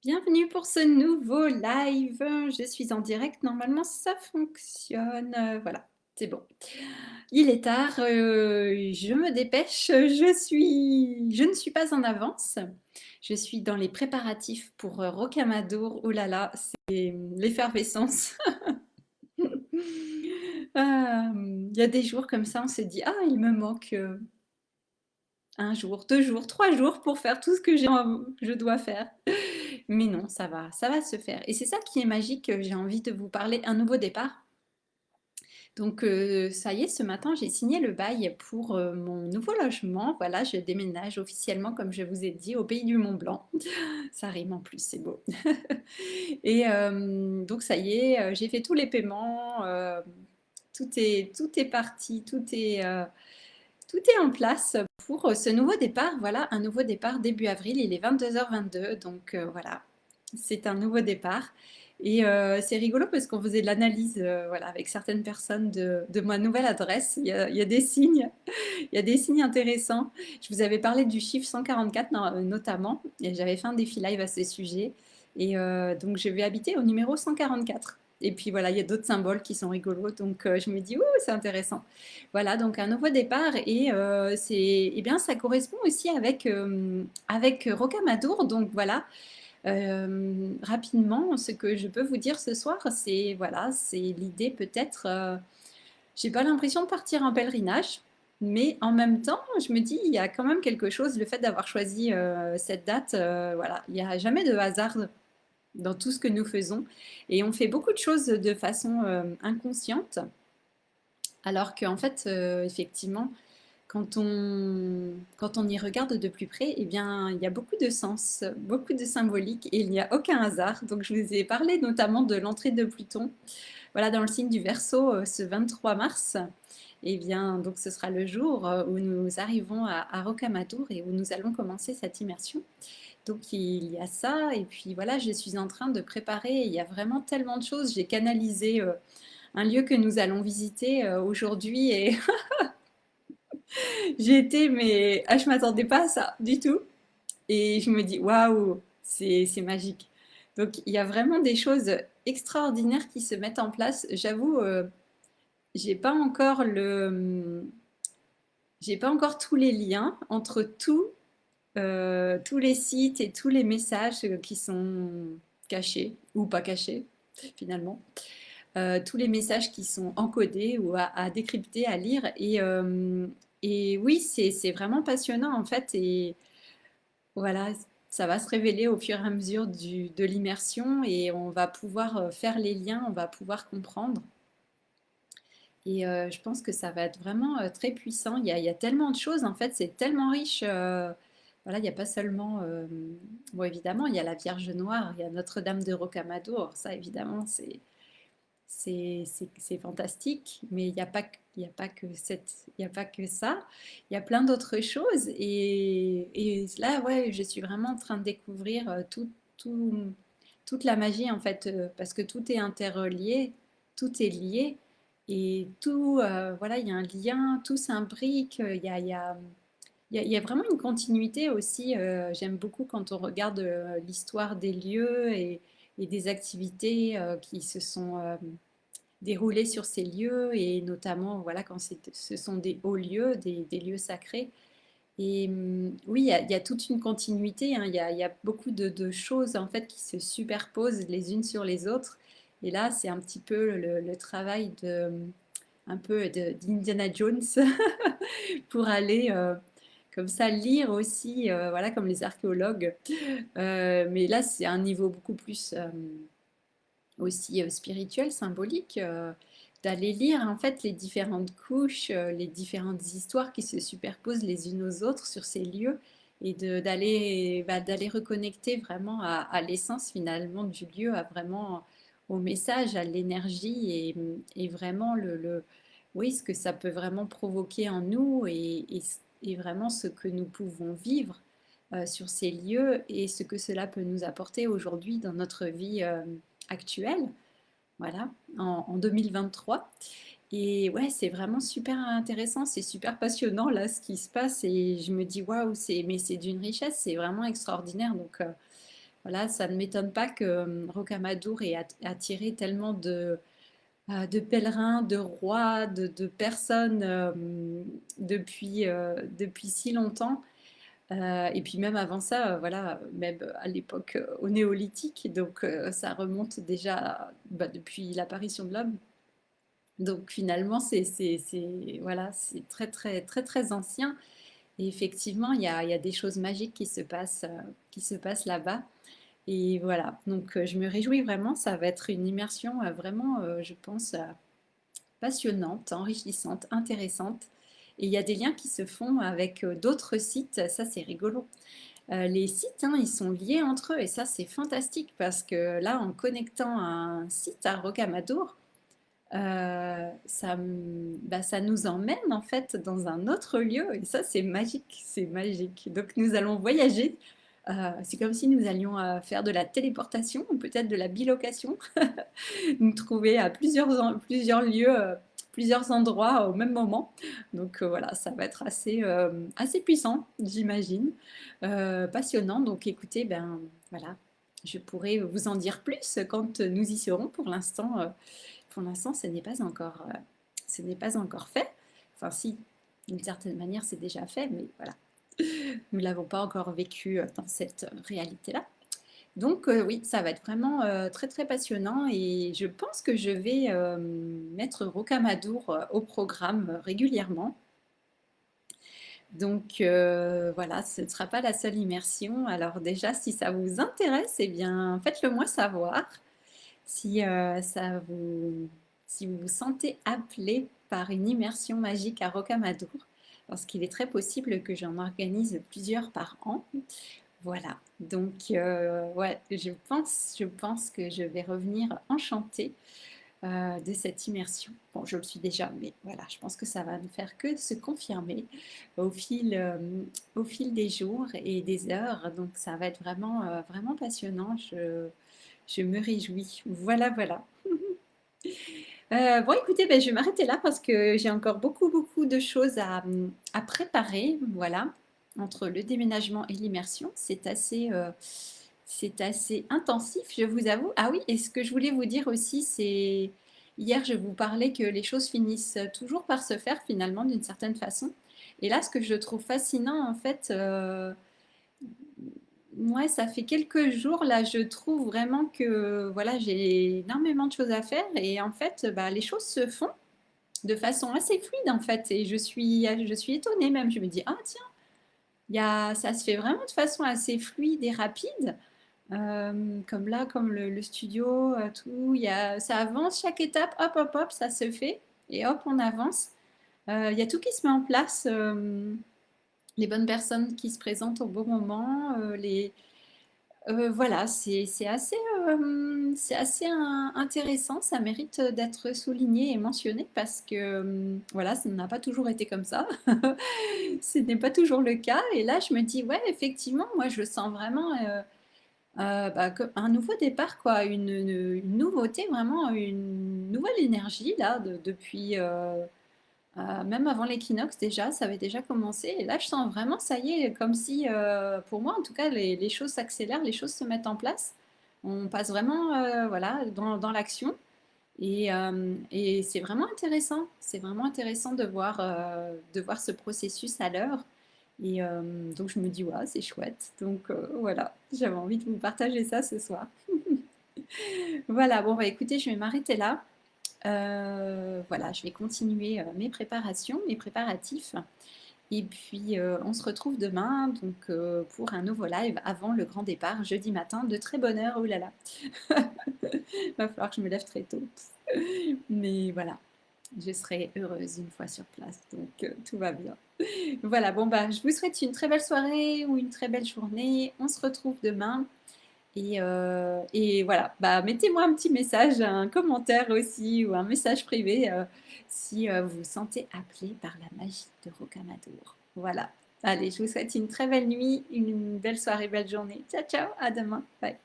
Bienvenue pour ce nouveau live. Je suis en direct, normalement ça fonctionne. Voilà, c'est bon. Il est tard, je me dépêche, je ne suis pas en avance. Je suis dans les préparatifs pour, Rocamadour. Oh là là, c'est l'effervescence. Il y a des jours comme ça, on se dit: «Ah, il me manque, 1 jour, 2 jours, 3 jours pour faire tout ce que je dois faire». Mais non, ça va se faire. Et c'est ça qui est magique, j'ai envie de vous parler, un nouveau départ. Donc ça y est, ce matin, j'ai signé le bail pour mon nouveau logement. Voilà, je déménage officiellement, comme je vous ai dit, au pays du Mont Blanc. Ça rime en plus, c'est beau. Et donc ça y est, j'ai fait tous les paiements, tout est parti, tout est en place pour ce nouveau départ. Voilà, un nouveau départ début avril. Il est 22h22, donc voilà, c'est un nouveau départ. Et c'est rigolo parce qu'on faisait de l'analyse voilà, avec certaines personnes de ma nouvelle adresse. Il y a des signes, il y a des signes intéressants. Je vous avais parlé du chiffre 144 notamment, et j'avais fait un défi live à ce sujet. Et donc je vais habiter au numéro 144. Et puis voilà, il y a d'autres symboles qui sont rigolos, donc je me dis, ouh, c'est intéressant. Voilà, donc un nouveau départ, et eh bien, ça correspond aussi avec Rocamadour. Donc voilà, rapidement, ce que je peux vous dire ce soir, c'est voilà, c'est l'idée peut-être. J'ai pas l'impression de partir en pèlerinage, mais en même temps, je me dis, il y a quand même quelque chose, le fait d'avoir choisi cette date, voilà, il n'y a jamais de hasard dans tout ce que nous faisons, et on fait beaucoup de choses de façon inconsciente, alors qu'en fait, effectivement, quand on y regarde de plus près, eh bien, il y a beaucoup de sens, beaucoup de symbolique, et il n'y a aucun hasard. Donc, je vous ai parlé notamment de l'entrée de Pluton, voilà, dans le signe du Verseau, ce 23 mars. Eh bien, donc, ce sera le jour où nous arrivons à Rocamadour et où nous allons commencer cette immersion. Donc, il y a ça. Et puis, voilà, je suis en train de préparer. Il y a vraiment tellement de choses. J'ai canalisé un lieu que nous allons visiter aujourd'hui, et j'ai été, mais je m'attendais pas à ça du tout. Et je me dis, waouh, c'est magique. Donc, il y a vraiment des choses extraordinaires qui se mettent en place. J'avoue, j'ai pas encore j'ai pas encore tous les liens entre tous les sites et tous les messages qui sont cachés ou pas cachés, finalement. Tous les messages qui sont encodés ou à décrypter, à lire. Et oui, c'est vraiment passionnant en fait. Et voilà, ça va se révéler au fur et à mesure de l'immersion, et on va pouvoir faire les liens, on va pouvoir comprendre. Et je pense que ça va être vraiment très puissant. Il y a tellement de choses, en fait, c'est tellement riche. Voilà, il n'y a pas seulement, bon, évidemment, il y a la Vierge Noire, il y a Notre-Dame de Rocamadour. Ça, évidemment, c'est fantastique, mais il y a pas que ça. Il y a plein d'autres choses. Et là, ouais, je suis vraiment en train de découvrir tout- toute la magie, en fait, parce que tout est interrelié, tout est lié. Et tout, voilà, il y a un lien, tout s'imbrique. Il y a vraiment une continuité aussi. J'aime beaucoup quand on regarde l'histoire des lieux et des activités qui se sont déroulées sur ces lieux, et notamment voilà, quand ce sont des hauts lieux, des lieux sacrés. Et oui, il y a toute une continuité, hein. Il y a beaucoup de choses en fait qui se superposent les unes sur les autres. Et là, c'est un petit peu le travail un peu d'Indiana Jones pour aller comme ça lire aussi, voilà, comme les archéologues. Mais là, c'est un niveau beaucoup plus aussi spirituel, symbolique, d'aller lire en fait les différentes couches, les différentes histoires qui se superposent les unes aux autres sur ces lieux, et d'aller reconnecter vraiment à l'essence finalement du lieu, à vraiment au message, à l'énergie, et vraiment oui, ce que ça peut vraiment provoquer en nous, et vraiment ce que nous pouvons vivre sur ces lieux, et ce que cela peut nous apporter aujourd'hui dans notre vie actuelle, voilà, en 2023. Et ouais, c'est vraiment super intéressant, c'est super passionnant là ce qui se passe, et je me dis waouh, mais c'est d'une richesse, c'est vraiment extraordinaire. Donc voilà, ça ne m'étonne pas que Rocamadour ait attiré tellement de pèlerins, de rois, de personnes depuis si longtemps. Et puis même avant ça, voilà, même à l'époque au néolithique, donc ça remonte déjà bah, depuis l'apparition de l'homme. Donc finalement, voilà, c'est très très très très ancien. Et effectivement, il y a des choses magiques qui se passent là-bas. Et voilà, donc je me réjouis vraiment. Ça va être une immersion vraiment, je pense, passionnante, enrichissante, intéressante. Et il y a des liens qui se font avec d'autres sites. Ça, c'est rigolo. Les sites, hein, ils sont liés entre eux et ça, c'est fantastique parce que là, en connectant un site à Rocamadour, ça nous emmène en fait dans un autre lieu et ça, c'est magique, c'est magique. Donc, nous allons voyager. C'est comme si nous allions faire de la téléportation ou peut-être de la bilocation, nous trouver à plusieurs lieux, plusieurs endroits au même moment. Donc voilà, ça va être assez puissant, j'imagine, passionnant. Donc écoutez, ben voilà, je pourrais vous en dire plus quand nous y serons. Pour l'instant, ce n'est pas encore fait. Enfin si, d'une certaine manière, c'est déjà fait, mais voilà, nous ne l'avons pas encore vécu dans cette réalité-là. Donc oui, ça va être vraiment très très passionnant et je pense que je vais mettre Rocamadour au programme régulièrement. Donc voilà, ce ne sera pas la seule immersion. Alors déjà, si ça vous intéresse, eh bien faites-le moi savoir. Si, si vous vous sentez appelé par une immersion magique à Rocamadour, parce qu'il est très possible que j'en organise plusieurs par an. Voilà, donc ouais, je pense que je vais revenir enchantée de cette immersion. Bon, je le suis déjà, mais voilà, je pense que ça va ne faire que se confirmer au fil, euh, au fil des jours et des heures. Donc ça va être vraiment, vraiment passionnant. Je me réjouis. Voilà, voilà. Bon, écoutez, ben, je vais m'arrêter là parce que j'ai encore beaucoup, beaucoup de choses à préparer. Voilà, entre le déménagement et l'immersion, c'est assez intensif, je vous avoue. Ah oui, et ce que je voulais vous dire aussi, c'est hier, je vous parlais que les choses finissent toujours par se faire finalement d'une certaine façon. Et là, ce que je trouve fascinant, en fait, ouais, ça fait quelques jours là, je trouve vraiment que voilà, j'ai énormément de choses à faire et en fait, bah, les choses se font de façon assez fluide en fait. Et je suis étonnée même. Je me dis, ah tiens, ça se fait vraiment de façon assez fluide et rapide. Comme là, comme le studio, tout, ça avance chaque étape, hop, hop, hop, ça se fait et hop, on avance. Il y a tout qui se met en place. Les bonnes personnes qui se présentent au bon moment, voilà, c'est assez intéressant, ça mérite d'être souligné et mentionné parce que voilà, ça n'a pas toujours été comme ça. Ce n'est pas toujours le cas. Et là, je me dis, ouais, effectivement, moi, je sens vraiment bah, un nouveau départ, quoi, une nouveauté, vraiment une nouvelle énergie là, depuis. Même avant l'équinoxe déjà, ça avait déjà commencé. Et là, je sens vraiment, ça y est, comme si, pour moi en tout cas, les choses s'accélèrent, les choses se mettent en place. On passe vraiment voilà, dans l'action. Et c'est vraiment intéressant. C'est vraiment intéressant de voir ce processus à l'heure. Et donc je me dis, ouais, c'est chouette. Donc voilà, j'avais envie de vous partager ça ce soir. Voilà, bon, bah écoutez, je vais m'arrêter là. Voilà, je vais continuer mes préparations, mes préparatifs. Et puis, on se retrouve demain donc, pour un nouveau live avant le grand départ, jeudi matin, de très bonne heure. Oh là là, va falloir que je me lève très tôt. Mais voilà, je serai heureuse une fois sur place, donc tout va bien. Voilà, bon, bah, je vous souhaite une très belle soirée ou une très belle journée. On se retrouve demain. Et voilà, bah, mettez-moi un petit message, un commentaire aussi ou un message privé si vous vous sentez appelé par la magie de Rocamadour. Voilà. Allez, je vous souhaite une très belle nuit, une belle soirée, belle journée. Ciao, ciao, à demain. Bye.